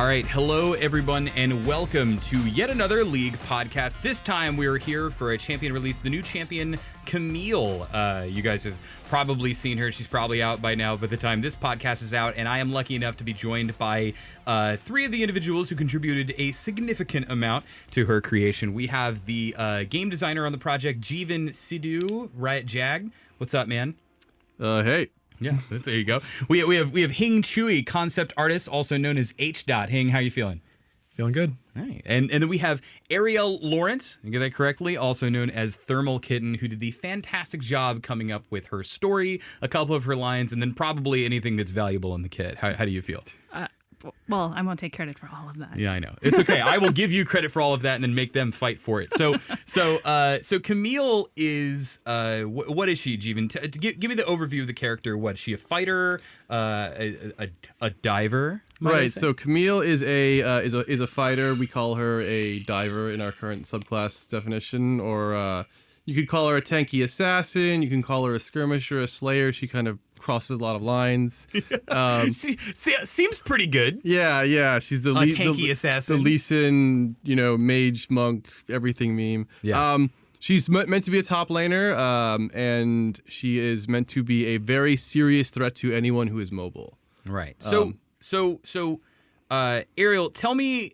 All right, hello everyone, and welcome to yet another League podcast. This time we are here for a champion release, the new champion, Camille. You guys have probably seen her. She's probably out by now by the time this podcast is out, and I am lucky enough to be joined by three of the individuals who contributed a significant amount to her creation. We have the game designer on the project, Jeevan Sidhu, Riot Jag. What's up, man? Hey. Yeah, there you go. We have Hing Chui, concept artist, also known as H. Hing, how you feeling? Feeling good. All right. And then we have Ariel Lawrence, you get that correctly, also known as Thermal Kitten, who did the fantastic job coming up with her story, a couple of her lines, and then probably anything that's valuable in the kit. How do you feel? Well, I won't take credit for all of that. Yeah, I know. It's okay. I will give you credit for all of that and then make them fight for it. So Camille is what is she, Jeevan? Give me the overview of the character. What is she? A fighter? A diver? Right. So Camille is a fighter. We call her a diver in our current subclass definition, or you could call her a tanky assassin. You can call her a skirmisher, a slayer. She kind of crosses a lot of lines. She seems pretty good. Yeah. She's the tanky assassin, the Lee Sin, mage monk, everything meme. Yeah. She's meant to be a top laner, and she is meant to be a very serious threat to anyone who is mobile. Right. So, Ariel, tell me,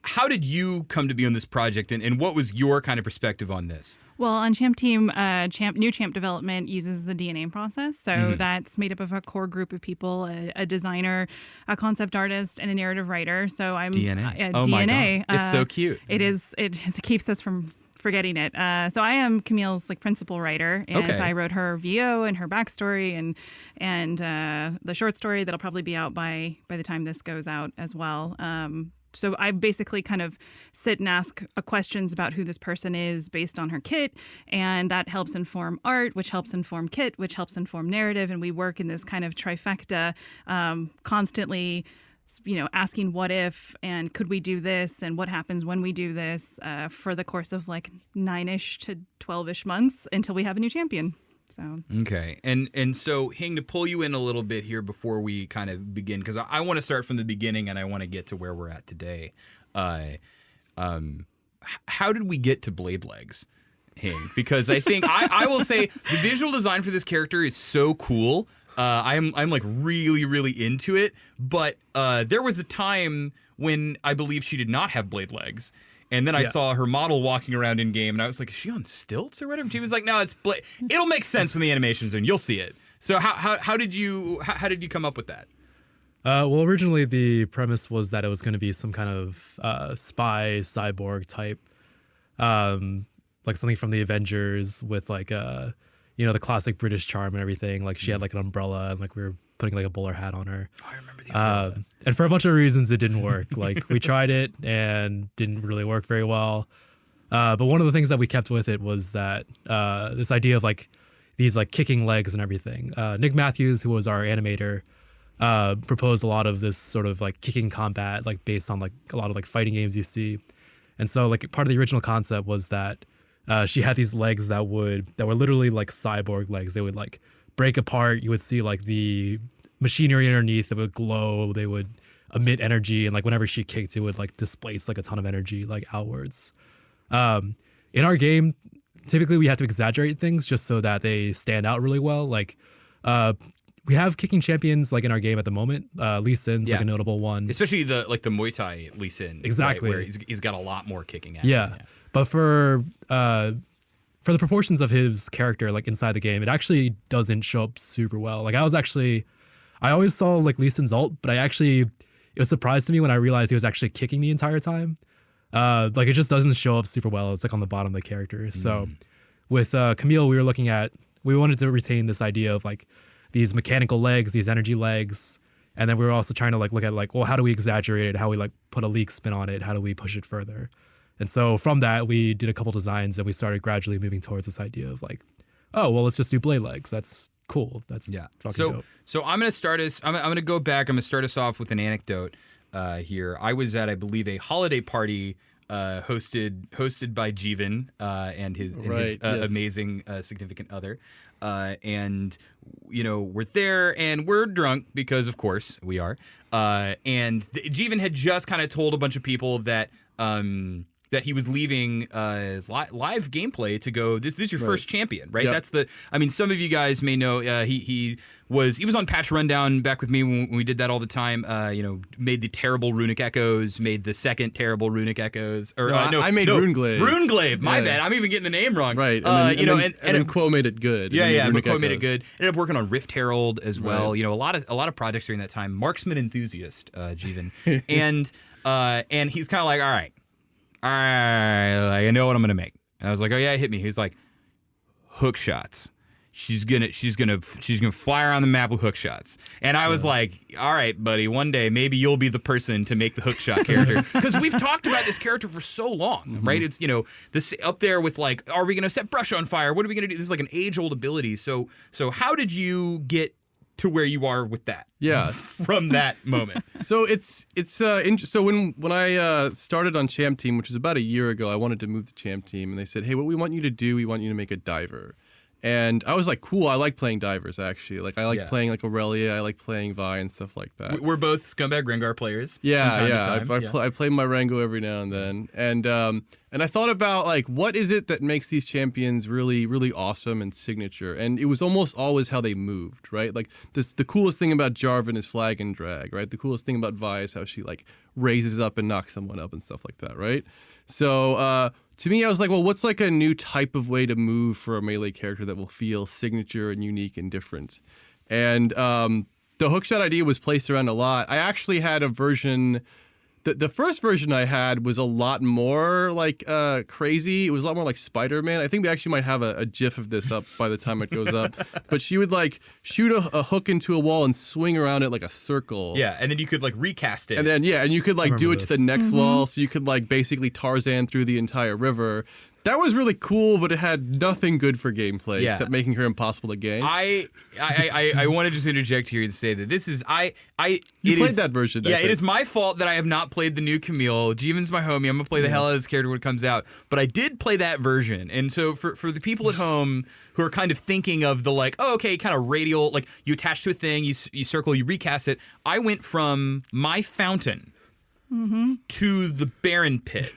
how did you come to be on this project, and what was your kind of perspective on this? Well, on Champ Team, new Champ development uses the DNA process. So that's made up of a core group of people, a designer, a concept artist, and a narrative writer. So I'm DNA. Oh DNA. My God. It's so cute. It is. It keeps us from forgetting it. So I am Camille's principal writer, and I wrote her VO and her backstory and the short story that'll probably be out by the time this goes out as well. So I basically kind of sit and ask questions about who this person is based on her kit, and that helps inform art, which helps inform kit, which helps inform narrative, and we work in this kind of trifecta, constantly, asking what if and could we do this and what happens when we do this for the course of 9-ish to 12-ish months until we have a new champion. So okay, and so Hing, to pull you in a little bit here before we kind of begin, because I want to start from the beginning and I want to get to where we're at today. How did we get to Blade Legs, Hing? Because I think I will say the visual design for this character is so cool. I'm really, really into it. But there was a time when I believe she did not have blade legs. And then I saw her model walking around in game, and I was like, is she on stilts or whatever? She was like, no, it's blade. It'll make sense when the animation's in. You'll see it. So how did you come up with that? Well, originally the premise was that it was going to be some kind of spy cyborg type, like something from the Avengers with the classic British charm and everything. Like she had an umbrella, and we were putting a bowler hat on her. Oh, I remember the umbrella. And for a bunch of reasons, it didn't work. We tried it and didn't really work very well. But one of the things that we kept with it was that this idea of these kicking legs and everything. Nick Matthews, who was our animator, proposed a lot of this sort of kicking combat, based on a lot of fighting games you see. And so part of the original concept was that she had these legs that were literally cyborg legs. They would break apart. You would see the machinery underneath that would glow. They would emit energy, and whenever she kicked, it would displace a ton of energy outwards. In our game, typically we have to exaggerate things just so that they stand out really well. We have kicking champions in our game at the moment. Lee Sin's a notable one, especially the Muay Thai Lee Sin. Exactly, right, where he's got a lot more kicking action. Yeah. But for the proportions of his character, inside the game, it actually doesn't show up super well. I always saw Lee Sin's ult, but it was a surprise to me when I realized he was actually kicking the entire time. It just doesn't show up super well. It's on the bottom of the character. So with Camille, we wanted to retain this idea of these mechanical legs, these energy legs. And then we were also trying to look at well, how do we exaggerate it? How we put a leak spin on it? How do we push it further? And so from that, we did a couple designs, and we started gradually moving towards this idea of oh, well, let's just do blade legs. That's cool. That's fucking dope. So I'm gonna start us. I'm gonna go back. I'm gonna start us off with an anecdote here. I was at, I believe, a holiday party hosted by Jeevan and his Yes. amazing significant other. And we're there and we're drunk because of course we are. And Jeevan had just kind of told a bunch of people that that he was leaving live gameplay to go. This is your first champion, right? Yep. Some of you guys may know he was on Patch Rundown back with me when we did that all the time. Made the terrible Runic Echoes, made the second terrible Runic Echoes. I made Runeglaive. Runeglaive, my bad. I'm even getting the name wrong. Right. And then Quo made it good. But Quo made it good. Ended up working on Rift Herald as well. Right. A lot of projects during that time. Marksman enthusiast, Jeevan, and he's kind of like, all right, I know what I'm gonna make. And I was like, oh yeah, hit me. He's like, hook shots. She's gonna fly around the map with hook shots. And I was like, all right, buddy, one day maybe you'll be the person to make the hook shot character. Because we've talked about this character for so long, right? It's, this up there with like, are we gonna set brush on fire? What are we gonna do? This is like an age-old ability. So how did you get to where you are with that? Yeah. From that moment. So so when I started on Champ Team, which was about a year ago, I wanted to move to Champ Team, and they said, hey, what we want you to do, we want you to make a diver. And I was like, cool, I like playing divers, actually. Like, I like playing, like, Aurelia, I like playing Vi and stuff like that. We're both Scumbag Rengar players. Yeah. I play my Rango every now and then. And I thought about, like, what is it that makes these champions really, really awesome and signature? And it was almost always how they moved, right? Like, the coolest thing about Jarvan is flag and drag, right? The coolest thing about Vi is how she, like, raises up and knocks someone up and stuff like that, right? So, to me, I was like, well, what's like a new type of way to move for a melee character that will feel signature and unique and different? And the hookshot idea was placed around a lot. I actually had a version. The first version I had was a lot more like crazy. It was a lot more like Spider-Man. I think we actually might have a GIF of this up by the time it goes up. But she would like shoot a hook into a wall and swing around it like a circle. Yeah, and then you could like recast it. And then and you could like do it to the next wall, so you could like basically Tarzan through the entire river. That was really cool, but it had nothing good for gameplay except making her impossible to game. I want to just interject here and say that this is You played that version. Yeah, it is my fault that I have not played the new Camille. Jeevan's my homie. I'm gonna play the hell out of this character when it comes out. But I did play that version, and so for the people at home who are kind of thinking of the like, oh, okay, kind of radial, like you attach to a thing, you circle, you recast it. I went from my fountain to the Baron Pit.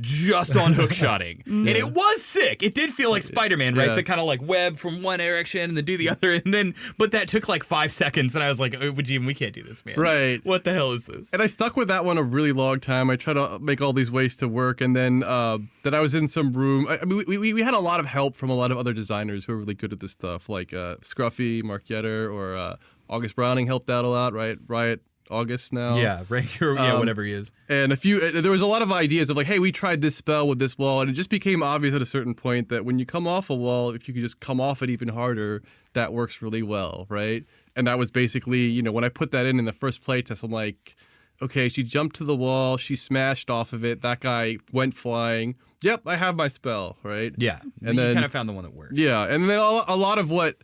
Just on hookshotting. And it was sick. It did feel like Spider-Man, right? Yeah. The kind of like web from one direction and then do the other. And then, but that took like 5 seconds. And I was like, oh, Jeevan, we can't do this, man. Right. What the hell is this? And I stuck with that one a really long time. I tried to make all these ways to work. And then I was in some room. I mean, we had a lot of help from a lot of other designers who are really good at this stuff. Like Scruffy, Mark Yetter, or August Browning helped out a lot, right? Riot August now. Yeah, right. Whatever he is. And there was a lot of ideas of like, hey, we tried this spell with this wall, and it just became obvious at a certain point that when you come off a wall, if you could just come off it even harder, that works really well, right? And that was basically, when I put that in the first playtest, I'm like, okay, she jumped to the wall, she smashed off of it, that guy went flying. Yep, I have my spell, right? Yeah, and then you kind of found the one that worked. Yeah, and then a lot of what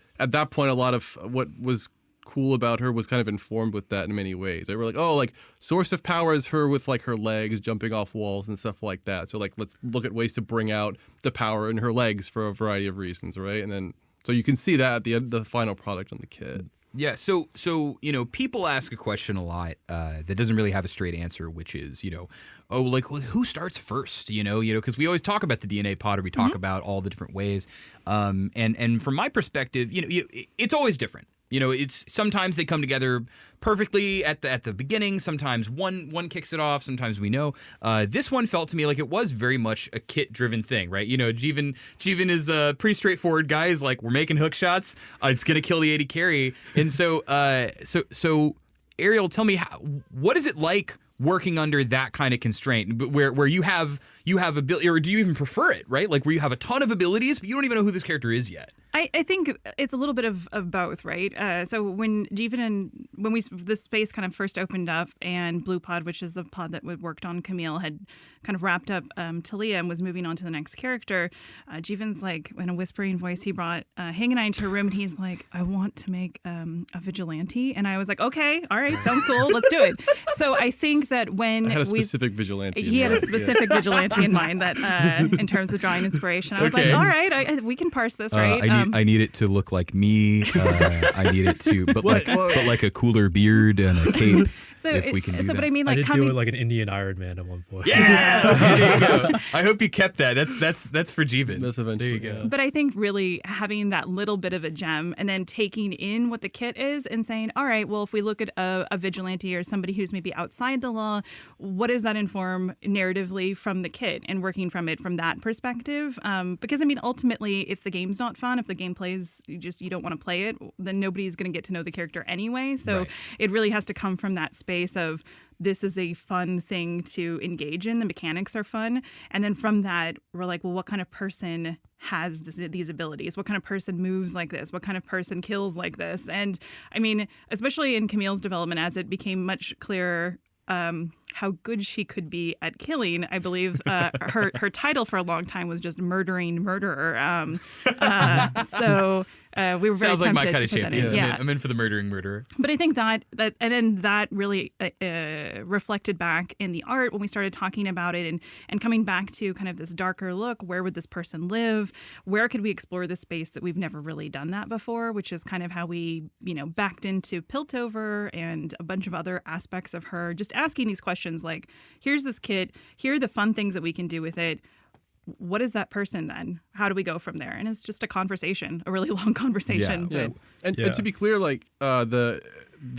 was cool about her was kind of informed with that in many ways. They were like, oh, like source of power is her with like her legs jumping off walls and stuff like that. So like let's look at ways to bring out the power in her legs for a variety of reasons, right? And then so you can see that at the end of the final product on the kit. Yeah, so people ask a question a lot that doesn't really have a straight answer, which is, oh, like who starts first? Because we always talk about the DNA pod, or we talk about all the different ways. And from my perspective, it's always different. It's sometimes they come together perfectly at the beginning. Sometimes one kicks it off. Sometimes we know. This one felt to me like it was very much a kit-driven thing, right? Jeevan is a pretty straightforward guy. He's like, we're making hook shots. It's gonna kill the AD carry. And so Ariel, tell me, what is it like working under that kind of constraint, where you have ability, or do you even prefer it, right? Like where you have a ton of abilities, but you don't even know who this character is yet. I think it's a little bit of both, right? So when this space kind of first opened up and Blue Pod, which is the pod that we worked on Camille, had kind of wrapped up Talia and was moving on to the next character, Jeevan's like, in a whispering voice, he brought Hang and I into a room and he's like, I want to make a vigilante. And I was like, okay, all right, sounds cool, let's do it. So I think that when I had a specific vigilante. He had a specific vigilante in mind that in terms of drawing inspiration. I was like, all right, we can parse this, right? I need it to look like me. I need it to, but like a cooler beard and a cape. So if we can do that. But I mean, like, I did do it like an Indian Iron Man at one point. Yeah, there you go. I hope you kept that. That's for Jeevan. That's eventually. There you go. But I think really having that little bit of a gem and then taking in what the kit is and saying, all right, well, if we look at a vigilante or somebody who's maybe outside the law, what does that inform narratively from the kit and working from it from that perspective? Because I mean, ultimately, if the game's not fun, if the gameplay is you don't want to play it, then nobody's going to get to know the character anyway. So it really has to come from that space of this is a fun thing to engage in. The mechanics are fun. And then from that, we're like, well, what kind of person has these abilities? What kind of person moves like this? What kind of person kills like this? And I mean, especially in Camille's development, as it became much clearer how good she could be at killing, I believe her title for a long time was just murdering murderer. So we were very Sounds like my tempted kind of to put that champion. in. Yeah. I'm in for the murdering murderer. But I think that and then that really reflected back in the art when we started talking about it and coming back to kind of this darker look. Where would this person live? Where could we explore this space that we've never really done that before? Which is kind of how we, backed into Piltover and a bunch of other aspects of her. Just asking these questions like, here's this kit. Here are the fun things that we can do with it. What is that person then? How do we go from there? And it's just a conversation, a really long conversation. Yeah. But And to be clear, like the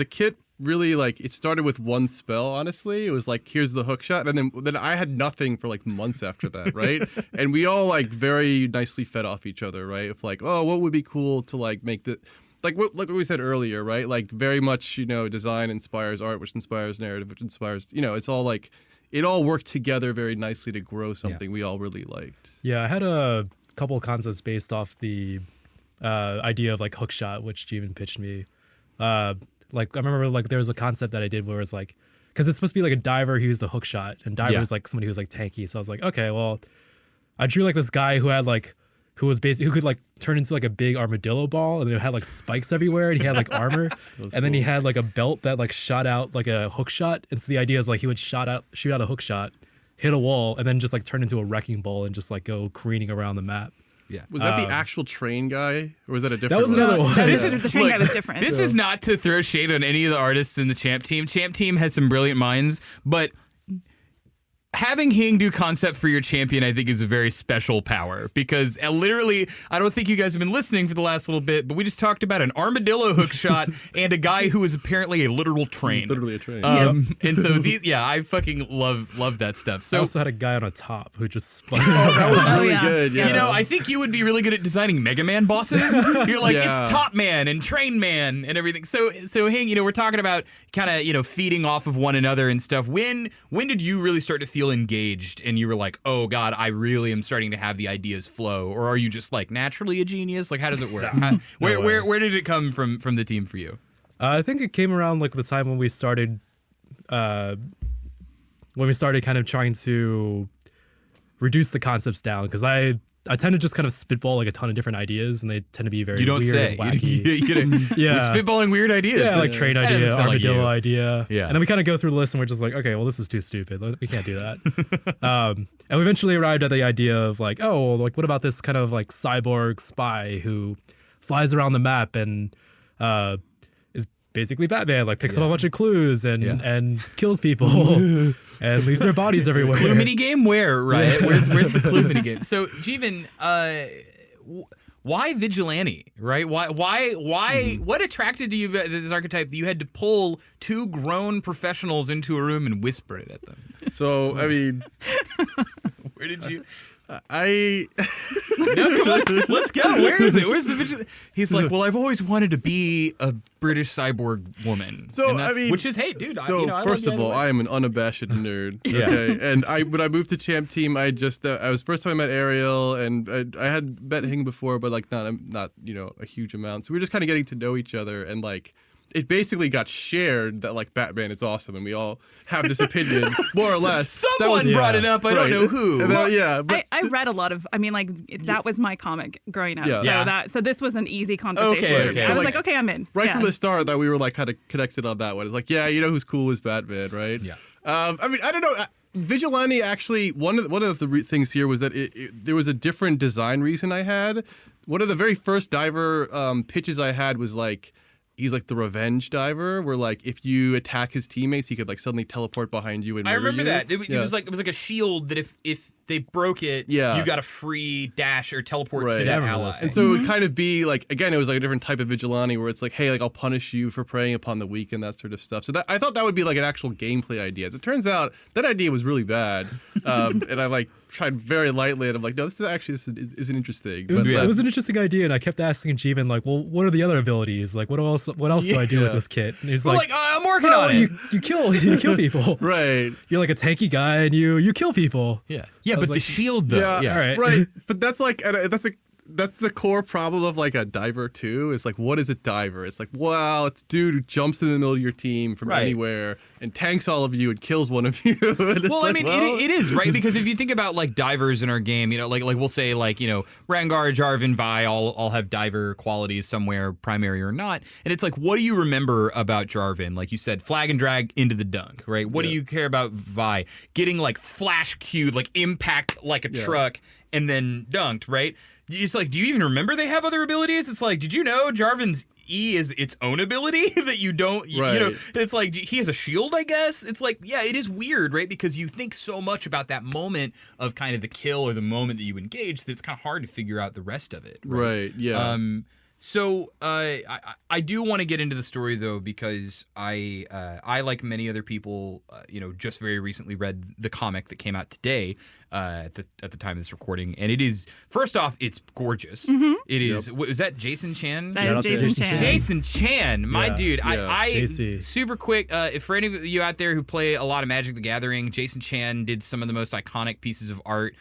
kit really, like, it started with one spell. Honestly, it was like, here's the hook shot, and then I had nothing for like months after that, right? And we all like very nicely fed off each other, right? Of like, oh, what would be cool to like make the like what we said earlier, right? Like very much, design inspires art, which inspires narrative, which inspires, it's all like. It all worked together very nicely to grow something we all really liked. Yeah, I had a couple of concepts based off the idea of like hookshot, which Jeevan pitched me. Like I remember like there was a concept that I did where it was like, because it's supposed to be like a diver who used the hookshot, and diver is like somebody who's like tanky. So I was like, okay, well, I drew like this guy who had like who could like turn into like a big armadillo ball, and it had like spikes everywhere, and he had like armor, and then he had like a belt that like shot out like a hook shot. And so the idea is like he would shoot out a hook shot, hit a wall, and then just like turn into a wrecking ball and just like go careening around the map. Yeah. Was that the actual train guy, or was that a different? That was another one. the train guy was different. This is not to throw shade on any of the artists in the Champ team. Champ team has some brilliant minds, but having Hing do concept for your champion, I think, is a very special power, because literally, I don't think you guys have been listening for the last little bit, but we just talked about an armadillo hook shot and a guy who is apparently a literal train. Literally a train. Yes. And so I fucking love that stuff. I So also had a guy on a top who just spun. that was really yeah. good. Yeah. I think you would be really good at designing Mega Man bosses. You're like, Yeah. it's Top Man and Train Man and everything. So Hing, we're talking about kind of, feeding off of one another and stuff. When did you really start to feel engaged and you were like, oh God, I really am starting to have the ideas flow? Or are you just like naturally a genius? Like, how does it work? Where did it come from the team for you? I think it came around like the time when we started kind of trying to reduce the concepts down, because I tend to just kind of spitball like a ton of different ideas, and they tend to be very You don't weird say. and wacky. We're Yeah. spitballing weird ideas. Yeah, like train That idea, doesn't sound like armadillo you. idea. Yeah. And then we kind of go through the list and we're just like, okay, well, this is too stupid. We can't do that. And we eventually arrived at the idea of like, oh, well, like what about this kind of like cyborg spy who flies around the map and is basically Batman, like picks up a bunch of clues and kills people and leaves their bodies everywhere. Clue mini game? Where, right? Where's the clue mini game? So, Jeevan, why vigilante, right? Why? What attracted to you about this archetype that you had to pull two grown professionals into a room and whisper it at them? So I mean, Where did you? No, come on. Let's go. Where is it? Where's the vigilante? He's like, well, I've always wanted to be a British cyborg woman. So, And I mean, which is, hey, dude. I first love of you all, anyway. I am an unabashed nerd. Yeah. Okay, and when I moved to Champ Team, I was first time I met Ariel, and I had met Hing before, but like not a huge amount. So we were just kind of getting to know each other, and like it basically got shared that like Batman is awesome, and we all have this opinion more or less. Someone brought it up. I don't know who. And but I read a lot of. I mean, like that was my comic growing up. Yeah. So Yeah. so this was an easy conversation. Okay, for me. okay. I was Like, like, okay, I'm in. right Yeah. from the start, that we were like kind of connected on that one. It's like, yeah, you know who's cool is Batman, right? Yeah. I mean, I don't know. Vigilante actually one of the things here was that there was a different design reason I had. One of the very first diver pitches I had was like, he's like the revenge diver, where like if you attack his teammates, he could like suddenly teleport behind you and I murder remember you. that. It was like a shield that if they broke it, Yeah. you got a free dash or teleport to Right. that I remember ally. this And so it would kind of be like, again, it was like a different type of vigilante where it's like, hey, like I'll punish you for preying upon the weak and that sort of stuff. So I thought that would be like an actual gameplay idea. As it turns out, that idea was really bad. And I like tried very lightly, and I'm like, no, this isn't interesting. It was, But, it was an interesting idea, and I kept asking Jeevan, like, well, what are the other abilities? Like, what else do I do with this kit? And he's I'm like, like, I'm working "Bro, on it. you kill people. right. You're like a tanky guy, and you kill people. Yeah, I but was the like, shield though. Yeah, all right. right. But that's like that's the core problem of like a diver too. It's like, what is a diver? It's like, wow, it's a dude who jumps in the middle of your team from Right. anywhere and tanks all of you and kills one of you. And it's Well, I like, mean, well, it is, right? Because if you think about like divers in our game, you know, like we'll say like, you know, Rangar, Jarvan, Vi all have diver qualities somewhere, primary or not. And it's like, what do you remember about Jarvan? Like you said, flag and drag into the dunk, right? What do you care about Vi? Getting like flash cued, like impact like a truck and then dunked, right? It's like, do you even remember they have other abilities? It's like, did you know Jarvan's E is its own ability that you don't, you know, Right. it's like he has a shield, I guess. It's like, yeah, it is weird, right? Because you think so much about that moment of kind of the kill or the moment that you engage that it's kind of hard to figure out the rest of it. right. Yeah. So I do want to get into the story though, because I like many other people, you know, just very recently read the comic that came out today at the time of this recording, and it is, first off, it's gorgeous. It is. What, is that Jason Chan? That Shout is out to Jason Jason Chan. Chan. Jason Chan, my Yeah. dude. Yeah. I JC. super quick. If for any of you out there who play a lot of Magic the Gathering, Jason Chan did some of the most iconic pieces of art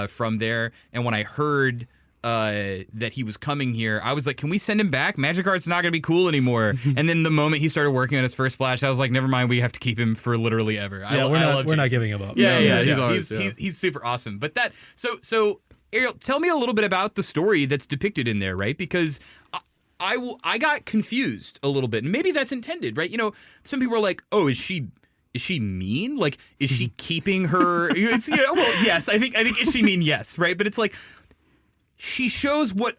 from there. And when I heard that he was coming here, I was like, can we send him back? Magic Art's not going to be cool anymore. And then the moment he started working on his first splash, I was like, never mind, we have to keep him for literally ever. Yeah, we're not giving him up. Yeah. he's always- He's super awesome. But that, so Ariel, tell me a little bit about the story that's depicted in there, right? Because I got confused a little bit, and maybe that's intended, right? You know, some people are like, oh, is she mean? Like, is she keeping her? It's, you know, well, yes, I think is she mean? Yes, right? But it's like, she shows what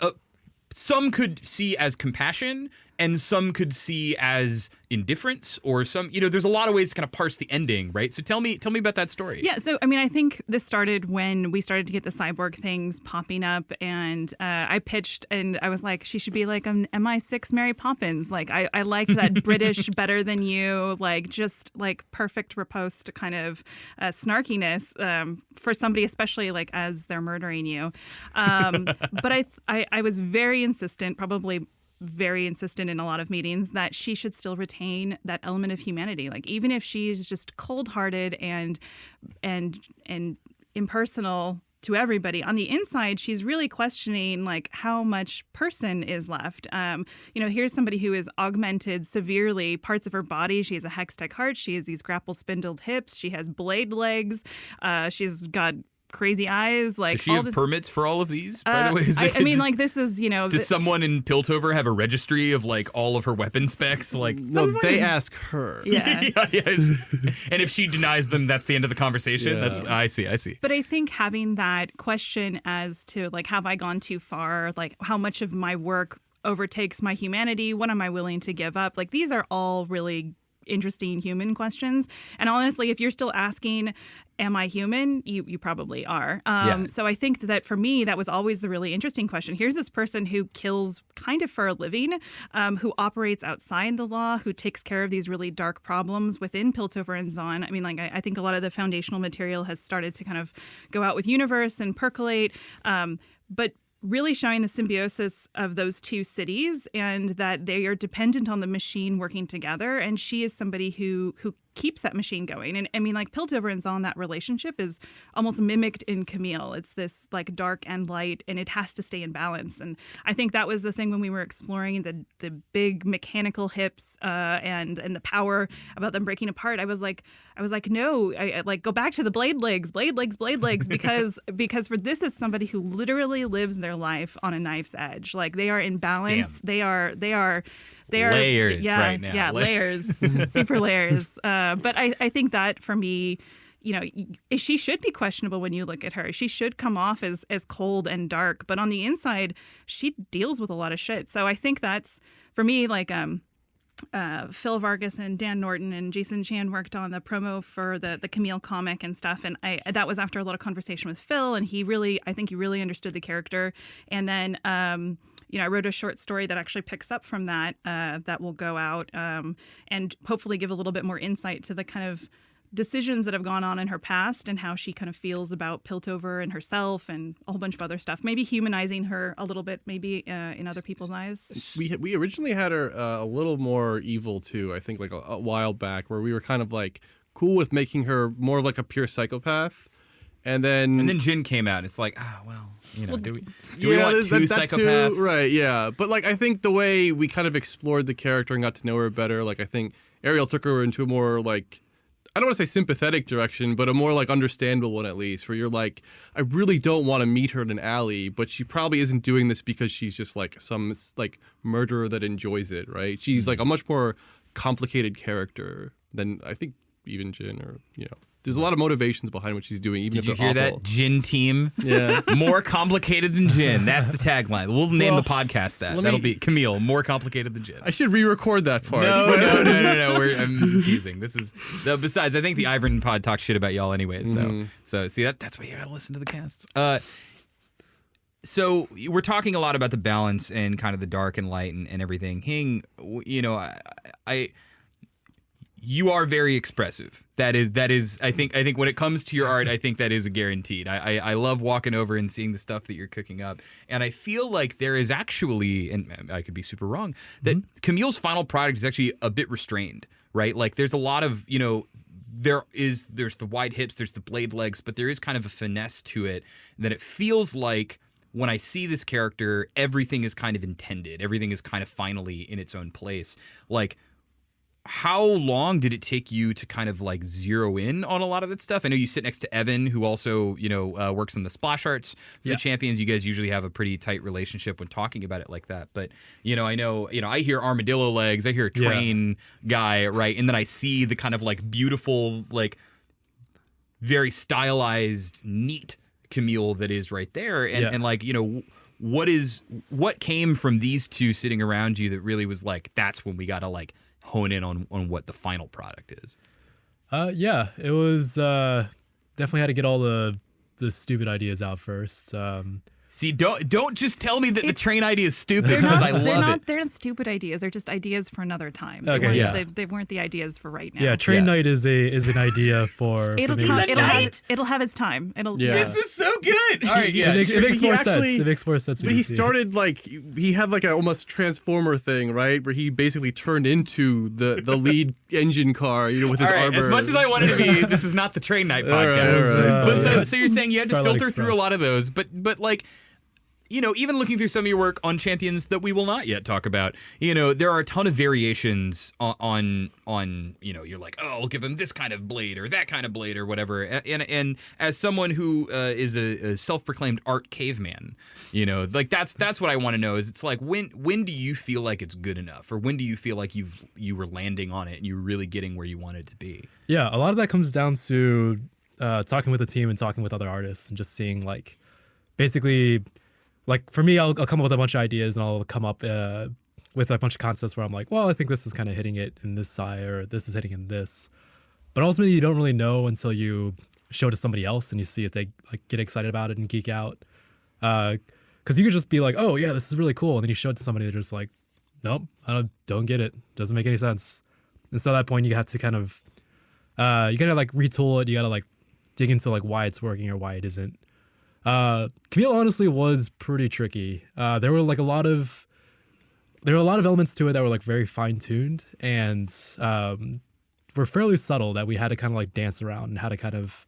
some could see as compassion and some could see as indifference, or some, you know, there's a lot of ways to kind of parse the ending, right? So tell me about that story. Yeah, so I mean, I think this started when we started to get the cyborg things popping up, and I pitched, and I was like, she should be like an MI6 Mary Poppins. Like, I liked that British better than you, like just like perfect riposte kind of snarkiness for somebody, especially like as they're murdering you. But I was very insistent, probably very insistent in a lot of meetings, that she should still retain that element of humanity. Like, even if she's just cold-hearted and impersonal to everybody, on the inside she's really questioning like how much person is left. You know, here's somebody who is augmented severely parts of her body. She has a hextech heart, she has these grapple spindled hips, she has blade legs, she's got crazy eyes. Like, Does she all have this, permits for all of these, by the way? I mean, like, this is, you know, Does someone in Piltover have a registry of like all of her weapon specs? Like, no, they ask her. yeah. yes. And if she denies them, that's the end of the conversation. Yeah. That's I see. But I think having that question as to like, have I gone too far? Like, how much of my work overtakes my humanity? What am I willing to give up? Like, these are all really interesting human questions. And honestly, if you're still asking, am I human? You probably are. So I think that for me, that was always the really interesting question. Here's this person who kills kind of for a living, who operates outside the law, who takes care of these really dark problems within Piltover and Zon. I mean, like, I think a lot of the foundational material has started to kind of go out with Universe and percolate. But really showing the symbiosis of those two cities and that they are dependent on the machine working together. And she is somebody who keeps that machine going. And I mean, like Piltover and Zon, that relationship is almost mimicked in Camille. It's this like dark and light, and it has to stay in balance. And I think that was the thing when we were exploring the big mechanical hips and the power about them breaking apart. I was like, no, I like go back to the blade legs, because for this is somebody who literally lives their life on a knife's edge. Like they are in balance. Damn. They are layers right now. Yeah, layers, super layers. But I think that for me, she should be questionable when you look at her. She should come off as cold and dark, but on the inside, she deals with a lot of shit. So I think that's, for me, like Phil Vargas and Dan Norton and Jason Chan worked on the promo for the Camille comic and stuff. And that was after a lot of conversation with Phil, and I think he really understood the character. And then, I wrote a short story that actually picks up from that, that will go out and hopefully give a little bit more insight to the kind of decisions that have gone on in her past and how she kind of feels about Piltover and herself and a whole bunch of other stuff. Maybe humanizing her a little bit, maybe in other people's eyes. We originally had her a little more evil too, I think, like a while back, where we were kind of like cool with making her more of like a pure psychopath. And then Jin came out. It's like, do we yeah, want two psychopaths? Too, right, yeah. But like, I think the way we kind of explored the character and got to know her better, like I think Ariel took her into a more like, I don't want to say sympathetic direction, but a more like understandable one at least, where you're like, I really don't want to meet her in an alley, but she probably isn't doing this because she's just like some like murderer that enjoys it, right? She's like a much more complicated character than I think even Jin or, There's a lot of motivations behind what she's doing, even Did if you hear they're awful. that? Jin team. Yeah. More complicated than Jin. That's the tagline. We'll name the podcast that. That'll be Camille, more complicated than Jin. I should re-record that part. No. I'm teasing. This is besides. I think the Ivan pod talks shit about y'all anyway. So see that's why you gotta listen to the casts. So we're talking a lot about the balance and kind of the dark and light and everything. Hing, you are very expressive. That is. I think when it comes to your art, I think that is a guaranteed. I love walking over and seeing the stuff that you're cooking up, and I feel like there is actually, and I could be super wrong, that Camille's final product is actually a bit restrained, right? Like there's a lot of there's the wide hips, there's the blade legs, but there is kind of a finesse to it that it feels like. When I see this character, everything is kind of intended. Everything is kind of finally in its own place. Like, how long did it take you to kind of like zero in on a lot of that stuff? I know you sit next to Evan, who also, works on the splash arts for the Champions. You guys usually have a pretty tight relationship when talking about it like that. But, I know, I hear armadillo legs, I hear a train guy, right? And then I see the kind of like beautiful, like very stylized, neat Camille that is right there. And like, what came from these two sitting around you that really was like, that's when we got to like hone in on what the final product is? It was definitely had to get all the stupid ideas out first. See, don't just tell me that the train idea is stupid because I love it. They're not stupid ideas. They're just ideas for another time. Okay, they weren't the ideas for right now. Yeah, Train Knight is an idea for. It'll have its time. This is so good. All right, it makes more sense. It makes more sense. But he started like he had like a almost transformer thing, right, where he basically turned into the lead engine car, with his armor. As much as I wanted to be, this is not the Train Knight podcast. All right. But so you're saying you had to filter through a lot of those, but like. Even looking through some of your work on Champions that we will not yet talk about, there are a ton of variations on you're like, oh, I'll give him this kind of blade or that kind of blade or whatever. And as someone who is a self-proclaimed art caveman, like that's what I want to know is it's like, when do you feel like it's good enough? Or when do you feel like you were landing on it and you're really getting where you wanted to be? Yeah, a lot of that comes down to talking with the team and talking with other artists and just seeing like, basically... Like, for me, I'll come up with a bunch of ideas and I'll come up with a bunch of concepts where I'm like, well, I think this is kind of hitting it in this side or this is hitting in this. But ultimately, you don't really know until you show it to somebody else and you see if they like get excited about it and geek out. Because you could just be like, oh, yeah, this is really cool. And then you show it to somebody, they're just like, nope, I don't get it. Doesn't make any sense. And so at that point, you have to kind of, you got to like retool it. You got to like dig into like why it's working or why it isn't. Camille honestly was pretty tricky. There were like a lot of elements to it that were like very fine tuned and were fairly subtle that we had to kind of like dance around and how to kind of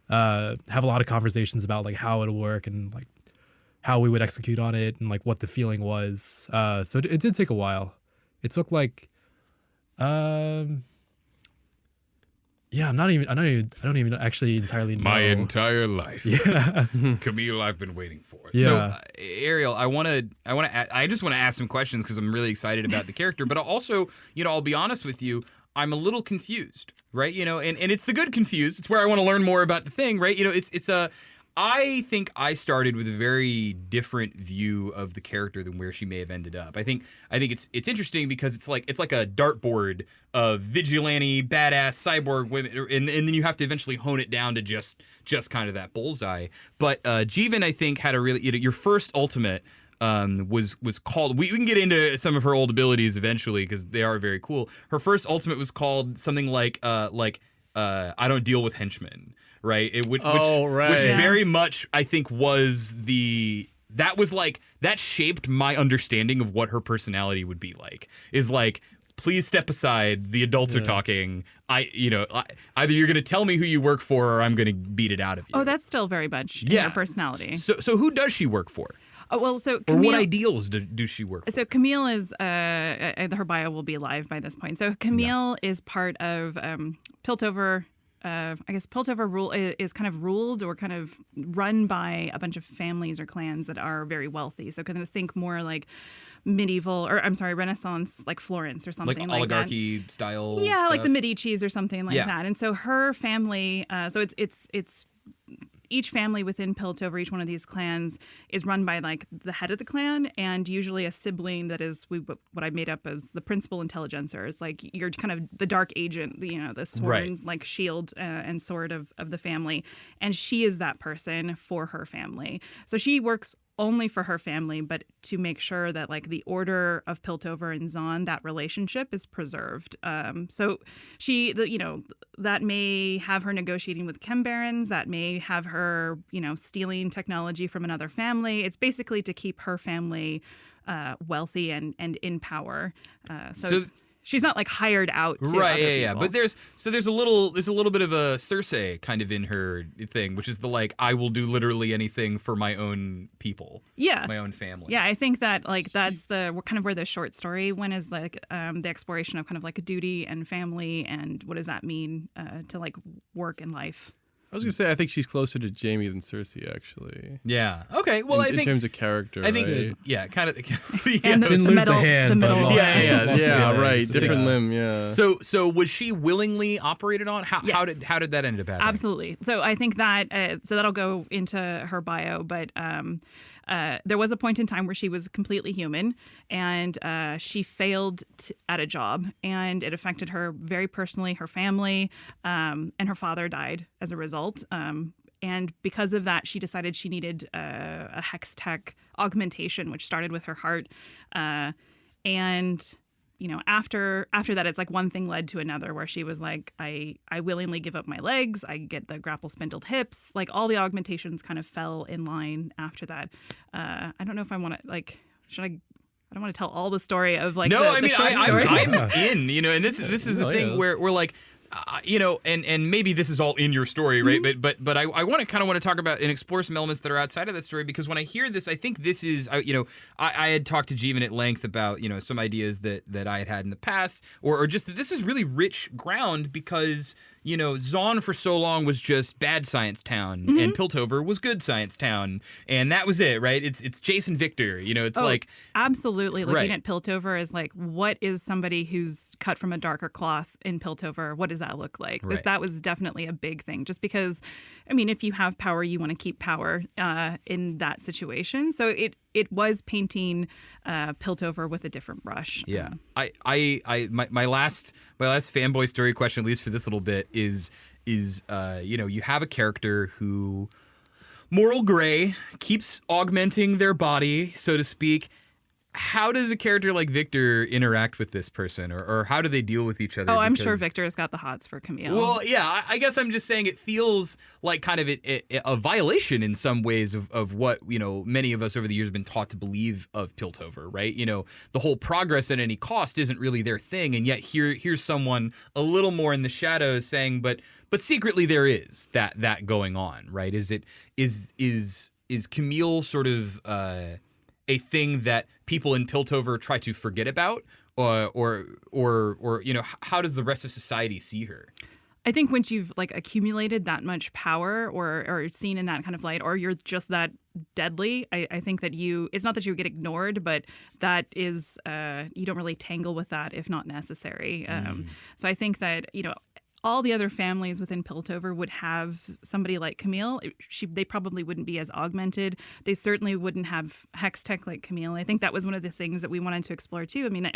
have a lot of conversations about like how it'll work and like how we would execute on it and like what the feeling was. So it did take a while. It took like yeah, I don't even actually entirely know. My entire life. Yeah. Camille, I've been waiting for. Yeah. So, Ariel, I just want to ask some questions because I'm really excited about the character, but also, I'll be honest with you, I'm a little confused, right? And it's the good confused. It's where I want to learn more about the thing, right? I think I started with a very different view of the character than where she may have ended up. I think it's interesting because it's like a dartboard of vigilante, badass cyborg women, and then you have to eventually hone it down to just kind of that bullseye. But Jeevan, I think, had a really your first ultimate was called. We can get into some of her old abilities eventually because they are very cool. Her first ultimate was called something like I don't deal with henchmen. Right. Which very much I think that shaped my understanding of what her personality would be like. Is like, please step aside. The adults are talking. Either you're going to tell me who you work for, or I'm going to beat it out of you. Oh, that's still very much in her personality. So who does she work for? Oh, well, so Camille, or what ideals do she work for? So Camille is her bio will be live by this point. So Camille is part of Piltover. I guess Piltover is kind of ruled or kind of run by a bunch of families or clans that are very wealthy. So kind of think more like Renaissance, like Florence or something like oligarchy that. style. Yeah, stuff. like the Medici's or something like that. And so her family, so it's each family within Piltover, each one of these clans is run by like the head of the clan and usually a sibling that is what I made up as the principal intelligencer. It's like you're kind of the dark agent, the sworn like shield and sword of the family. And she is that person for her family. So she works only for her family, but to make sure that like the order of Piltover and Zon, that relationship is preserved. So that may have her negotiating with chem barons, that may have her, stealing technology from another family. It's basically to keep her family wealthy and in power. She's not like hired out to other people. But there's a little bit of a Cersei kind of in her thing, which is the like, I will do literally anything for my own people, my own family. Yeah, I think that like that's kind of where the short story went, is like the exploration of kind of like a duty and family and what does that mean to like work and life. I was gonna say I think she's closer to Jaime than Cersei, actually. Yeah. Okay. Well, in terms of character, I think, right? kind of. And didn't lose the hand. Right. Different limb. Yeah. So was she willingly operated on? How did that end up happening? Absolutely. So I think that so that'll go into her bio, but there was a point in time where she was completely human and she failed at a job and it affected her very personally, her family, and her father died as a result. And because of that, she decided she needed a hex tech augmentation, which started with her heart. And after that, it's like one thing led to another where she was like, I willingly give up my legs. I get the grapple spindled hips. Like all the augmentations kind of fell in line after that. I don't know if I want to I don't want to tell all the story of like no, the short story. I'm in, and this is the thing where we're like, and maybe this is all in your story, right? Mm-hmm. But I want to talk about and explore some elements that are outside of that story, because when I hear this, I think this is, I had talked to Jeevan at length about, some ideas that I had in the past, or just that this is really rich ground because, Zon for so long was just bad science town, and Piltover was good science town, and that was it, right? It's Jason Victor, it's like absolutely looking at Piltover as like, what is somebody who's cut from a darker cloth in Piltover? What does that look like? Right. That was definitely a big thing, just because, I mean, if you have power, you want to keep power in that situation. So it was painting Piltover with a different brush. Yeah, my last fanboy story question, at least for this little bit, is you have a character who, moral gray, keeps augmenting their body, so to speak, how does a character like Victor interact with this person, or how do they deal with each other? Oh, I'm sure Victor's got the hots for Camille. Well, yeah, I guess I'm just saying it feels like kind of a violation in some ways of what, many of us over the years have been taught to believe of Piltover, right? The whole progress at any cost isn't really their thing, and yet here's someone a little more in the shadows saying, but secretly there is that going on, right? Is Camille sort of a thing that people in Piltover try to forget about, or how does the rest of society see her? I think once you've accumulated that much power or seen in that kind of light, or you're just that deadly, I think that it's not that you get ignored, but that is you don't really tangle with that if not necessary. So I think that all the other families within Piltover would have somebody like Camille. They probably wouldn't be as augmented. They certainly wouldn't have hex tech like Camille. I think that was one of the things that we wanted to explore too. I mean,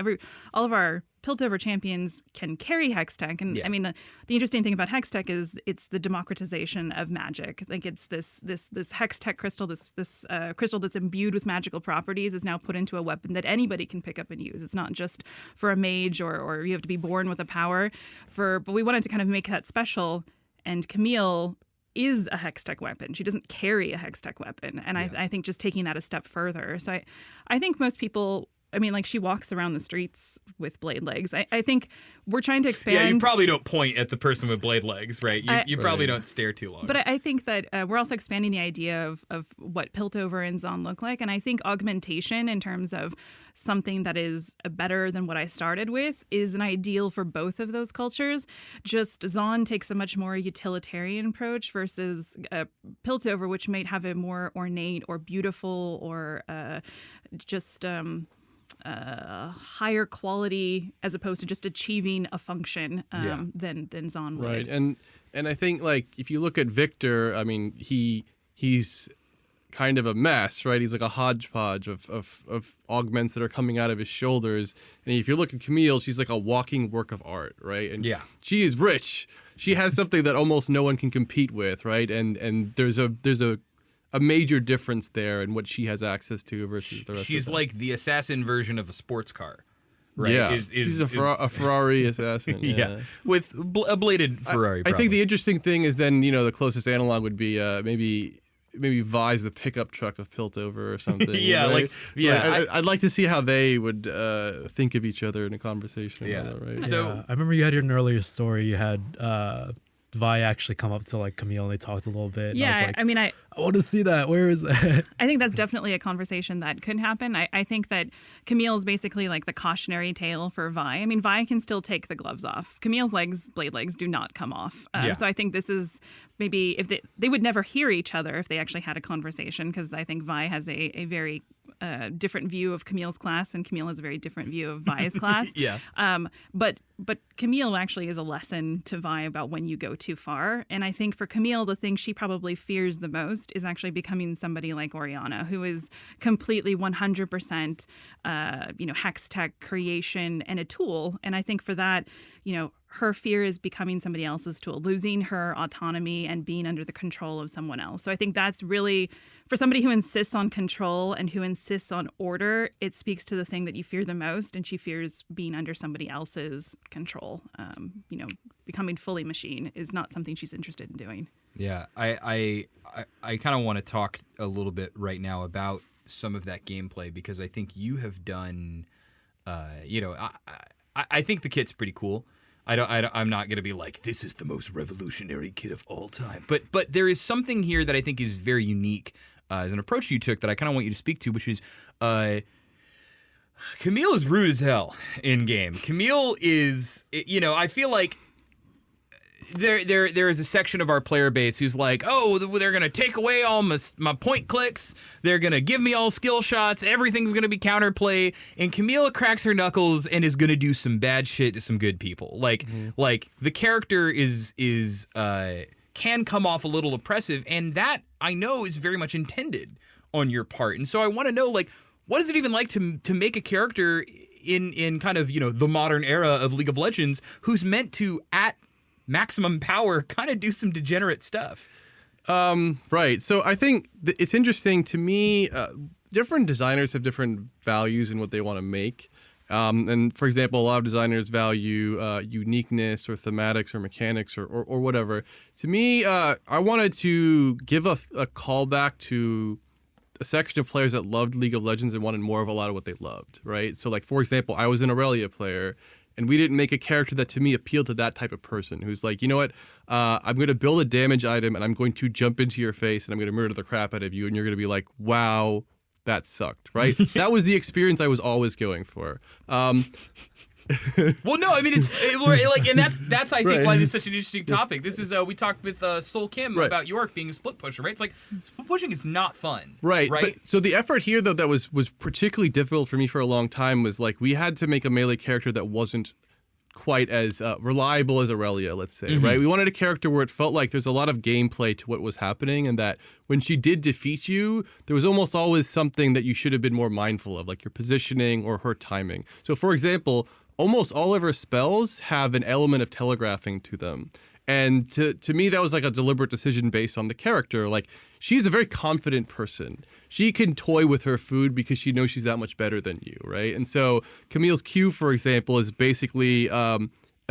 all of our Piltover champions can carry hex tech, and I mean, the interesting thing about hex tech is it's the democratization of magic. Like it's this hex tech crystal, this crystal that's imbued with magical properties is now put into a weapon that anybody can pick up and use. It's not just for a mage or you have to be born with a power. But we wanted to kind of make that special, and Camille is a hex tech weapon. She doesn't carry a hex tech weapon, and I think just taking that a step further. So I think most people. I mean, she walks around the streets with blade legs. I think we're trying to expand. Yeah, you probably don't point at the person with blade legs, right? You probably don't stare too long. But I think that we're also expanding the idea of what Piltover and Zon look like. And I think augmentation in terms of something that is better than what I started with is an ideal for both of those cultures. Just Zon takes a much more utilitarian approach versus Piltover, which might have a more ornate or beautiful or just... higher quality as opposed to just achieving a function than Zon would. Right, and I think if you look at Victor, I mean he's kind of a mess, right? He's like a hodgepodge of augments that are coming out of his shoulders. And if you look at Camille, she's like a walking work of art, right? And she is rich. She has something that almost no one can compete with, right? And there's a major difference there in what she has access to versus the rest She's of them. like the assassin version of a sports car, right? Yeah, she's a Ferrari assassin. Yeah, with a bladed Ferrari. I think the interesting thing is then, the closest analog would be maybe Vi's the pickup truck of Piltover or something. Right? I'd like to see how they would think of each other in a conversation. Yeah. Right? So I remember you had in an earlier story, you had Vi actually come up to Camille and they talked a little bit. Yeah, and I want to see that. Where is that? I think that's definitely a conversation that could happen. I think that Camille is basically the cautionary tale for Vi. I mean, Vi can still take the gloves off. Camille's blade legs, do not come off. So I think this is maybe if they would never hear each other if they actually had a conversation, because I think Vi has a very different view of Camille's class, and Camille has a very different view of Vi's class. But Camille actually is a lesson to Vi about when you go too far. And I think for Camille, the thing she probably fears the most is actually becoming somebody like Oriana, who is completely 100%, hex tech creation and a tool. And I think for that, her fear is becoming somebody else's tool, losing her autonomy and being under the control of someone else. So I think that's really, for somebody who insists on control and who insists on order, it speaks to the thing that you fear the most, and she fears being under somebody else's control. Becoming fully machine is not something she's interested in doing. Yeah, I kind of want to talk a little bit right now about some of that gameplay, because I think you have done, I think the kit's pretty cool. I'm not going to be like, this is the most revolutionary kit of all time. But there is something here that I think is very unique as an approach you took that I kind of want you to speak to, which is Camille is rude as hell in game. Camille is, I feel like there is a section of our player base who's like, oh, they're going to take away all my point clicks. They're going to give me all skill shots. Everything's going to be counterplay. And Camille cracks her knuckles and is going to do some bad shit to some good people. Like the character can come off a little oppressive, and that I know is very much intended on your part. And so I want to know, what is it even like to make a character in kind of, the modern era of League of Legends who's meant to, at maximum power, kind of do some degenerate stuff? Right. So I think it's interesting to me. different designers have different values in what they want to make. And for example, a lot of designers value uniqueness or thematics or mechanics or whatever. To me, I wanted to give a callback to a section of players that loved League of Legends and wanted more of a lot of what they loved, right? So like, for example, I was an Aurelia player, and we didn't make a character that to me appealed to that type of person who's like, you know what, I'm going to build a damage item and I'm going to jump into your face and I'm going to murder the crap out of you, and you're going to be like, wow, that sucked, right? That was the experience I was always going for. Well, no, I mean like, and that's I think why this is such an interesting topic. This is we talked with Soul Kim about York being a split pusher, right? It's like split pushing is not fun, right? But, so the effort here though that was particularly difficult for me for a long time was like we had to make a melee character that wasn't quite as reliable as Aurelia, let's say, right? We wanted a character where it felt like there's a lot of gameplay to what was happening, and that when she did defeat you, there was almost always something that you should have been more mindful of, like your positioning or her timing. So for example, almost all of her spells have an element of telegraphing to them. And to me, that was like a deliberate decision based on the character. Like, she's a very confident person. She can toy with her food because she knows she's that much better than you, right? And so Camille's Q, for example, is basically a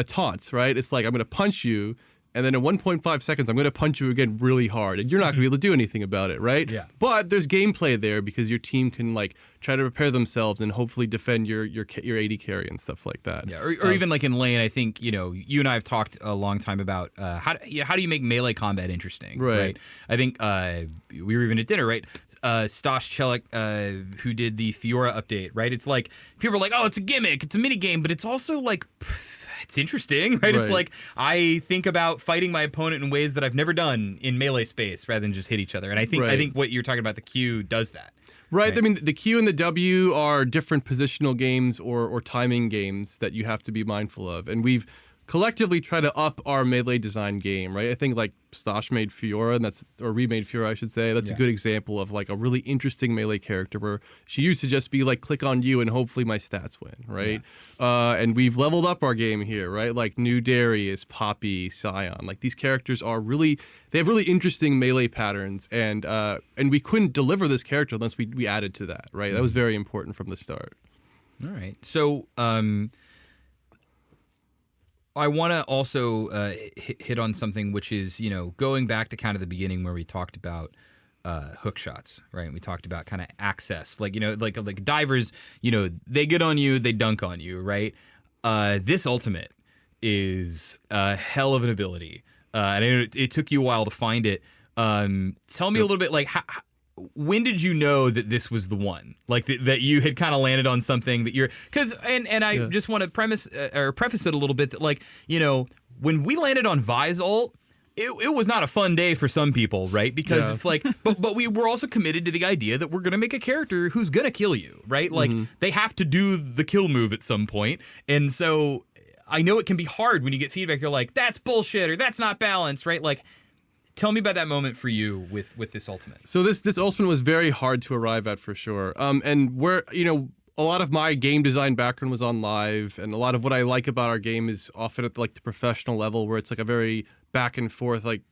taunt, right? It's like, I'm going to punch you, and then in 1.5 seconds, I'm going to punch you again really hard, and you're not going to be able to do anything about it, right? Yeah. But there's gameplay there because your team can like try to prepare themselves and hopefully defend your AD carry and stuff like that. Yeah, or even like in lane, I think you and I have talked a long time about how do you make melee combat interesting, right? I think we were even at dinner, right? Stosh Chelik, who did the Fiora update, right? It's like people are like, oh, it's a gimmick, it's a mini game, but it's also like, it's interesting, right? It's like I think about fighting my opponent in ways that I've never done in melee space rather than just hit each other. And I think what you're talking about, the Q does that. Right. I mean, the Q and the W are different positional games or timing games that you have to be mindful of. And we've collectively tried to up our melee design game, right? I think like Stosh made Fiora, or remade Fiora, I should say. That's a good example of like a really interesting melee character where she used to just be like, click on you and hopefully my stats win, right? Yeah. And we've leveled up our game here, right? Like New Darius, Poppy, Scion. Like these characters they have really interesting melee patterns, and we couldn't deliver this character unless we added to that, right? That was very important from the start. All right. So, I want to also hit on something which is, going back to kind of the beginning where we talked about hook shots, right? We talked about kind of access, like divers, they get on you, they dunk on you, right? This ultimate is a hell of an ability, and it took you a while to find it. Tell me a little bit, like, when did you know that this was the one? Like that you had kind of landed on something that I just want to preface it a little bit that, like, when we landed on Vi's ult, it was not a fun day for some people, right? Because it's like, but we were also committed to the idea that we're gonna make a character who's gonna kill you, right? Like they have to do the kill move at some point, and so I know it can be hard when you get feedback. You're like, that's bullshit, or that's not balanced, right? Like, tell me about that moment for you with this ultimate. So this ultimate was very hard to arrive at for sure. And where, a lot of my game design background was on live, and a lot of what I like about our game is often at like the professional level, where it's like a very back and forth like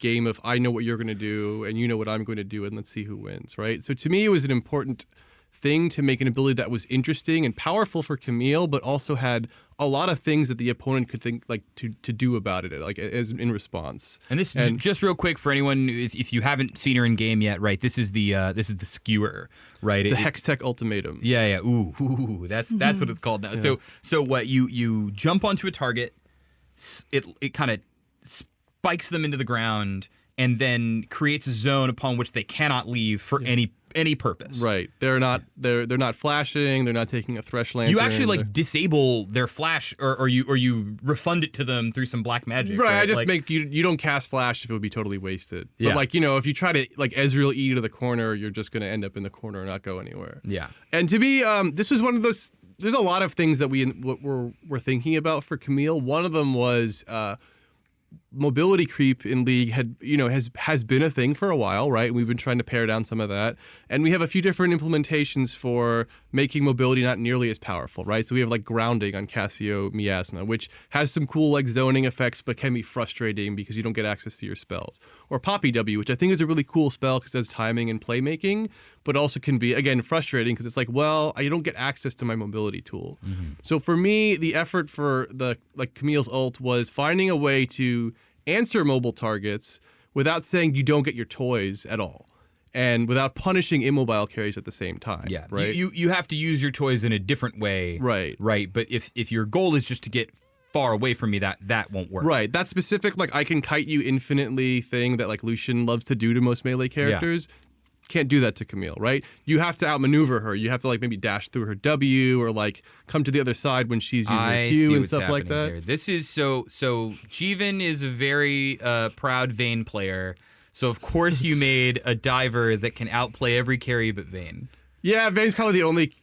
game of I know what you're going to do and you know what I'm going to do, and let's see who wins, right? So to me, it was an important thing to make an ability that was interesting and powerful for Camille, but also had a lot of things that the opponent could think like to do about it, like as in response. And just real quick for anyone, if you haven't seen her in game yet, right? This is the skewer, right? The Hextech Ultimatum. Yeah. Ooh, that's what it's called now. Yeah. So what you jump onto a target, it kind of spikes them into the ground, and then creates a zone upon which they cannot leave for any purpose. Right. They're not flashing, they're not taking a thresh lantern. You actually like disable their flash, or you refund it to them through some black magic. Right. I just make you don't cast flash if it would be totally wasted. Yeah. But like, if you try to like Ezreal E to the corner, you're just gonna end up in the corner and not go anywhere. Yeah. And to me, this was one of those, there's a lot of things that we're thinking about for Camille. One of them was mobility creep in League has been a thing for a while, right? And we've been trying to pare down some of that. And we have a few different implementations for making mobility not nearly as powerful, right? So we have like grounding on Cassio Miasma, which has some cool like zoning effects, but can be frustrating because you don't get access to your spells. Or Poppy W, which I think is a really cool spell because it has timing and playmaking, but also can be, again, frustrating because it's like, well, I don't get access to my mobility tool. So for me, the effort for Camille's ult was finding a way to answer mobile targets without saying you don't get your toys at all, and without punishing immobile carries at the same time. Yeah, right. You have to use your toys in a different way. Right. But if your goal is just to get far away from me, that won't work. Right. That specific like I can kite you infinitely thing that like Lucian loves to do to most melee characters. Can't do that to Camille, right? You have to outmaneuver her. You have to like maybe dash through her W or like come to the other side when she's using her Q and stuff like that. Here. This is so Jeevan is a very proud Vayne player. So of course you made a diver that can outplay every carry but Vayne. Yeah, Vayne's probably the only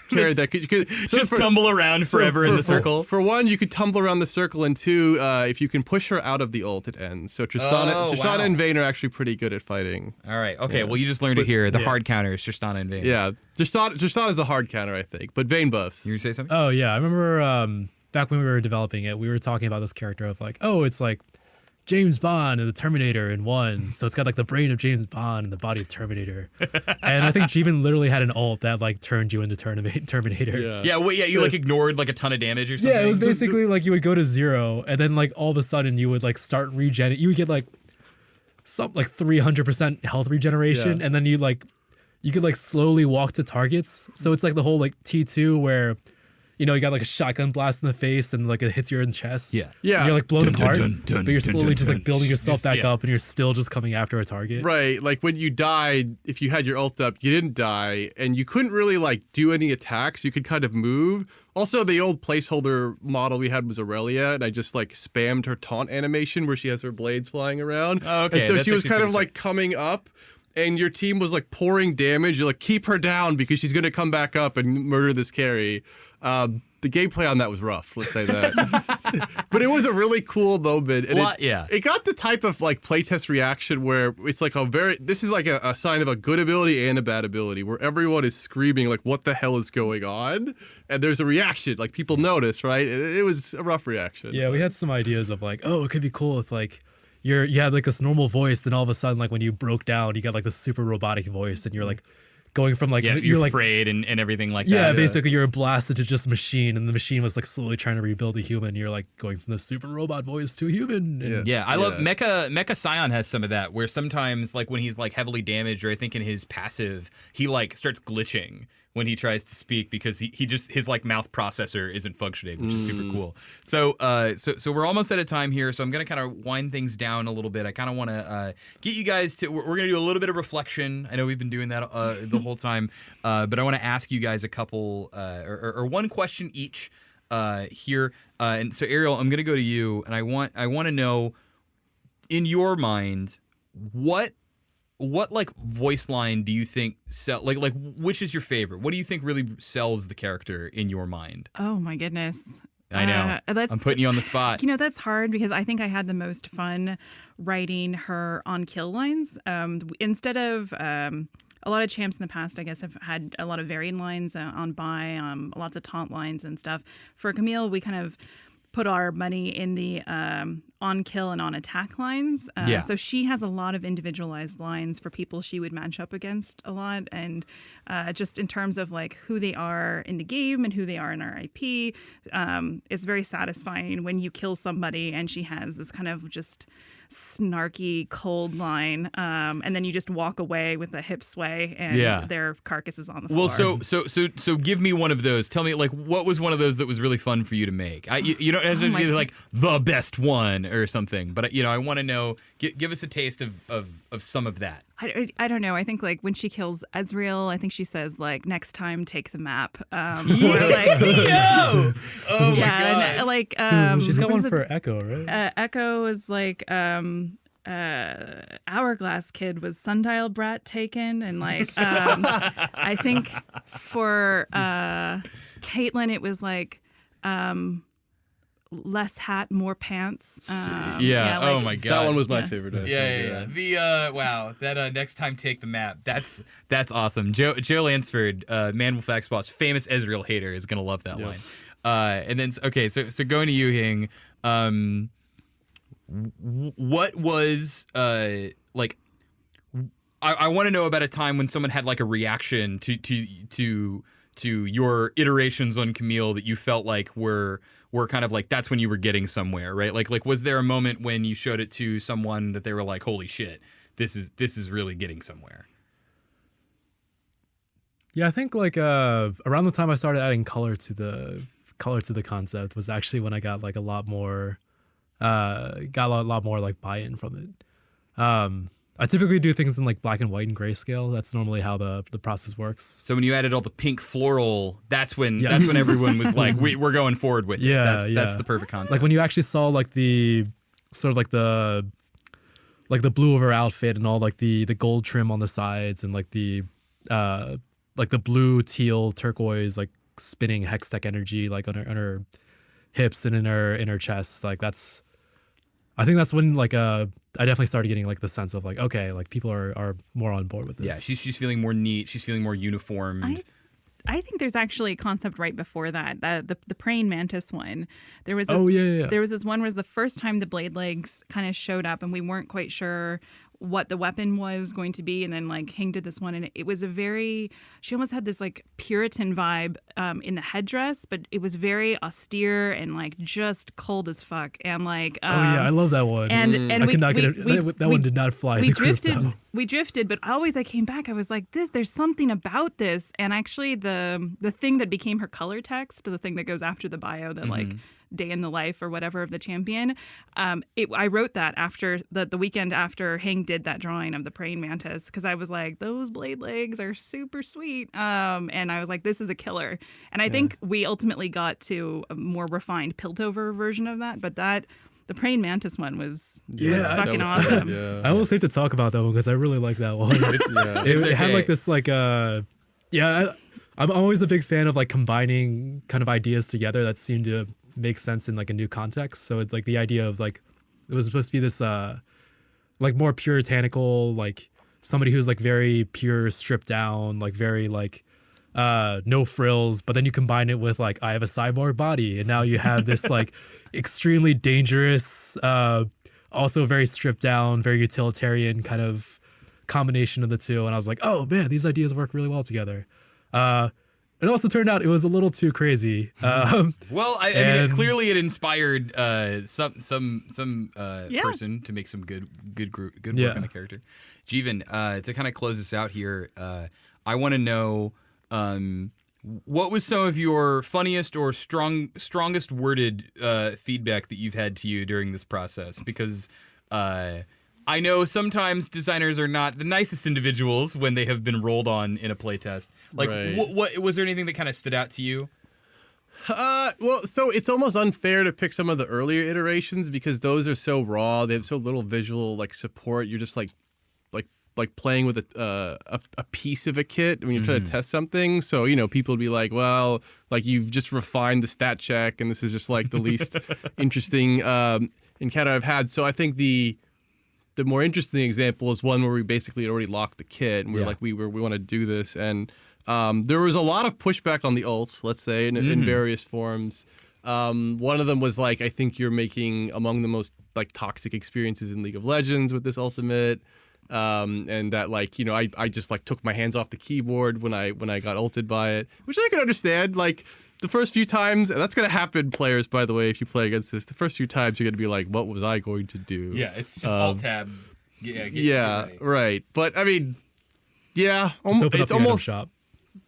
carry that could just tumble around forever in the circle. For one, you could tumble around the circle, and two, if you can push her out of the ult, it ends. So Tristana and Vayne are actually pretty good at fighting. All right. Okay. Well, you just learned it here. The hard counter is Tristana and Vayne. Yeah. Tristana is a hard counter, I think, but Vayne buffs. You say something? Oh yeah, I remember back when we were developing it, we were talking about this character of like, oh, it's like James Bond and the Terminator in one. So it's got like the brain of James Bond and the body of Terminator. And I think Jeevan literally had an ult that like turned you into Terminator. Yeah. You like ignored like a ton of damage or something. Yeah, it was basically like you would go to 0 and then like all of a sudden you would like start regen. You would get like some like 300% health regeneration, and then you could like slowly walk to targets. So it's like the whole like T2 where you got like a shotgun blast in the face and like it hits you in the chest. Yeah. And you're like blown apart, but you're slowly just like building yourself back up and you're still just coming after a target. Right. Like when you died, if you had your ult up, you didn't die and you couldn't really like do any attacks. You could kind of move. Also, the old placeholder model we had was Aurelia, and I just like spammed her taunt animation where she has her blades flying around. Oh, okay. And so she was kind of like coming up, and your team was like pouring damage. You're like, keep her down because she's going to come back up and murder this carry. The gameplay on that was rough, let's say that. But it was a really cool moment. And it got the type of like playtest reaction where it's like this is like a sign of a good ability and a bad ability, where everyone is screaming like, what the hell is going on? And there's a reaction, like people notice, right? It was a rough reaction. Yeah, we had some ideas of like, oh, it could be cool if like you had like this normal voice, then all of a sudden like when you broke down, you got like this super robotic voice and you're like going from like you're like afraid and everything like that. Yeah, basically you're blasted to just a machine, and the machine was like slowly trying to rebuild a human. You're like going from the super robot voice to a human. I love Mecha Scion has some of that where sometimes like when he's like heavily damaged, or I think in his passive he like starts glitching when he tries to speak because he just his like mouth processor isn't functioning, which is super cool. So so we're almost out of time here, so I'm gonna kind of wind things down a little bit. I kind of want to get you guys to we're gonna do a little bit of reflection. I know we've been doing that the whole time, but I want to ask you guys a couple or one question each here. And so Ariel, I'm gonna go to you, and I want to know in your mind what like voice line do you think like which is your favorite? What do you think really sells the character in your mind? Oh my goodness. I know. I'm putting you on the spot. That's hard because I think I had the most fun writing her on kill lines. Instead of a lot of champs in the past, I guess, have had a lot of varied lines on buy, lots of taunt lines and stuff. For Camille, we kind of put our money in the on kill and on attack lines. So she has a lot of individualized lines for people she would match up against a lot. And just in terms of like who they are in the game and who they are in our IP, it's very satisfying when you kill somebody and she has this kind of just snarky cold line, and then you just walk away with a hip sway and their carcass is on the floor. Well, so give me one of those. Tell me, like, what was one of those that was really fun for you to make? You don't have to be like the best one or something, but I want to know. Give us a taste of some of that. I don't know. I think like when she kills Ezreal, I think she says like next time take the map. Or like Yo! Oh my god! And, like she's got one for Echo, right? Echo is like Hourglass Kid was Sundial Brat taken, and like I think for Caitlyn it was like less hat, more pants. Oh my god. That one was my favorite. I think, Yeah. The wow, that next time take the map. That's awesome. Joe Lansford, Man Wolf X Boss, famous Ezreal hater, is gonna love that line. And then so going to you, Hing. What was like? I want to know about a time when someone had like a reaction to your iterations on Camille that you felt like were kind of like that's when you were getting somewhere, right? Like was there a moment when you showed it to someone that they were like, holy shit, this is really getting somewhere? Yeah, I think like around the time I started adding color to the concept was actually when I got like a lot more like buy-in from it. I typically do things in like black and white and grayscale. That's normally how the process works. So when you added all the pink floral, that's when everyone was like, we're going forward with it. That's the perfect concept. Like when you actually saw like the sort of like the blue of her outfit and all like the gold trim on the sides and like the blue, teal, turquoise like spinning hex tech energy like on her hips and in her chest. Like I think that's when like I definitely started getting like the sense of like, okay, like people are more on board with this. Yeah, she's feeling more neat. She's feeling more uniformed. I think there's actually a concept right before that, the praying mantis one. There was there was this one was the first time the blade legs kind of showed up and we weren't quite sure what the weapon was going to be, and then like Hing did this one and it was she almost had this like Puritan vibe in the headdress, but it was very austere and like just cold as fuck and like I love that one. And I could not get it. That one did not fly. We drifted, but always I came back. I was like, there's something about this. And actually, the thing that became her color text, the thing that goes after the bio, that like day in the life or whatever of the champion, I wrote that after the weekend after Hing did that drawing of the praying mantis, because I was like, those blade legs are super sweet. And I was like, this is a killer. And I think we ultimately got to a more refined Piltover version of that, but the praying mantis one was fucking awesome. Yeah. I almost hate to talk about that one because I really like that one. It had like this like I'm always a big fan of like combining kind of ideas together that seem to make sense in like a new context. So it's like the idea of like it was supposed to be this like more puritanical, like somebody who's like very pure, stripped down, like very like no frills, but then you combine it with like I have a cyborg body and now you have this like extremely dangerous also very stripped down, very utilitarian kind of combination of the two, and I was like, oh man, these ideas work really well together. It also turned out it was a little too crazy. Well, I mean, clearly it inspired some person to make some good work on the character. Jeevan, to kind of close this out here, I want to know what was some of your funniest or strongest worded feedback that you've had to you during this process? Because I know sometimes designers are not the nicest individuals when they have been rolled on in a playtest. Like, what was there anything that kind of stood out to you? Well, so it's almost unfair to pick some of the earlier iterations because those are so raw. They have so little visual like support. You're just like playing with a piece of a kit when you're trying to test something. So, you know, people would be like, well, like you've just refined the stat check and this is just like the least interesting encounter I've had. So I think the more interesting example is one where we basically had already locked the kit and we were like, we want to do this. And there was a lot of pushback on the ults, let's say, in various forms. One of them was like, I think you're making among the most like toxic experiences in League of Legends with this ultimate. And that like, you know, I just like took my hands off the keyboard when I got ulted by it, which I can understand. Like the first few times, and that's going to happen, players, by the way, if you play against this, the first few times you're going to be like, what was I going to do? Yeah, it's just alt tab. Right. But I mean, it's almost shop.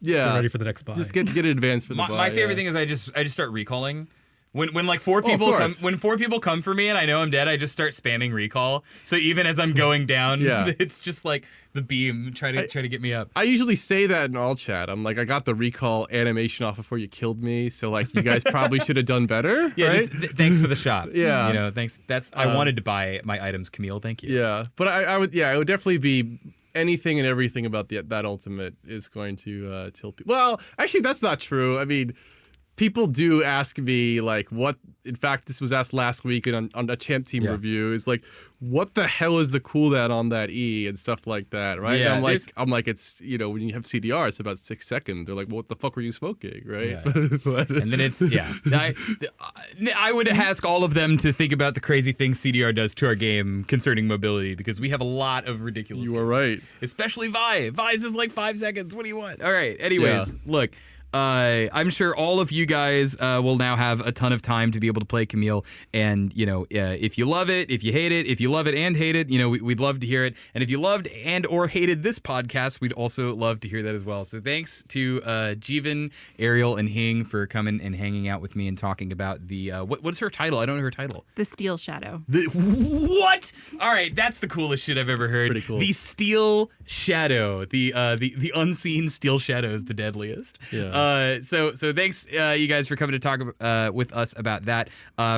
Yeah. Get ready for the next buy. Just get it advanced for the buy. My favorite thing is I just start recalling. When like four people come for me and I know I'm dead, I just start spamming recall. So even as I'm going down, it's just like the beam try to get me up. I usually say that in all chat. I'm like, I got the recall animation off before you killed me, so like you guys probably should have done better. Yeah, right? just thanks for the shot. Yeah, you know, thanks. That's I wanted to buy my items, Camille. Thank you. Yeah, but I would it would definitely be anything and everything about that ultimate is going to tilt people. Well, actually, that's not true. I mean, people do ask me like what. In fact, this was asked last week on a Champ Team review. Is like, what the hell is the cooldown on that E and stuff like that, right? Yeah, and I'm like, it's when you have CDR, it's about 6 seconds. They're like, well, what the fuck were you smoking, right? Yeah. And then it's I would ask all of them to think about the crazy things CDR does to our game concerning mobility, because we have a lot of ridiculous. You are right, especially Vi. Vi's is like 5 seconds. What do you want? All right. Anyways, look. I'm sure all of you guys will now have a ton of time to be able to play Camille. And, if you love it, if you hate it, if you love it and hate it, we'd love to hear it. And if you loved and or hated this podcast, we'd also love to hear that as well. So thanks to Jeevan, Ariel, and Hing for coming and hanging out with me and talking about the, what's her title? I don't know her title. The Steel Shadow. What? All right, that's the coolest shit I've ever heard. Pretty cool. The Steel Shadow. The unseen Steel Shadow is the deadliest. Yeah. So thanks you guys for coming to talk with us about that.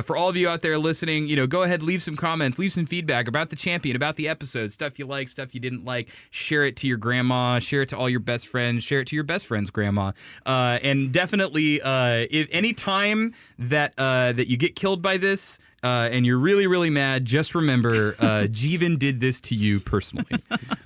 For all of you out there listening, go ahead, leave some comments, leave some feedback about the champion, about the episode, stuff you like, stuff you didn't like. Share it to your grandma, share it to all your best friends, share it to your best friend's grandma, and definitely if any time that you get killed by this. And you're really, really mad, just remember, Jeevan did this to you personally.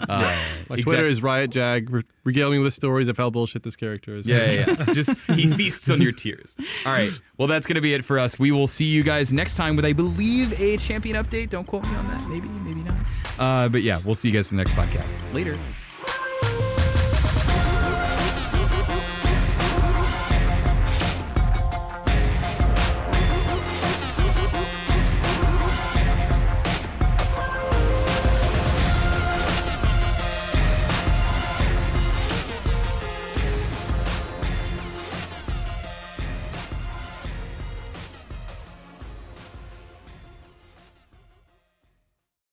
My Twitter is Riot Jag. Regale me with stories of how bullshit this character is. Yeah. Just, he feasts on your tears. All right. Well, that's going to be it for us. We will see you guys next time with, I believe, a champion update. Don't quote me on that. Maybe not. But yeah, we'll see you guys for the next podcast. Later.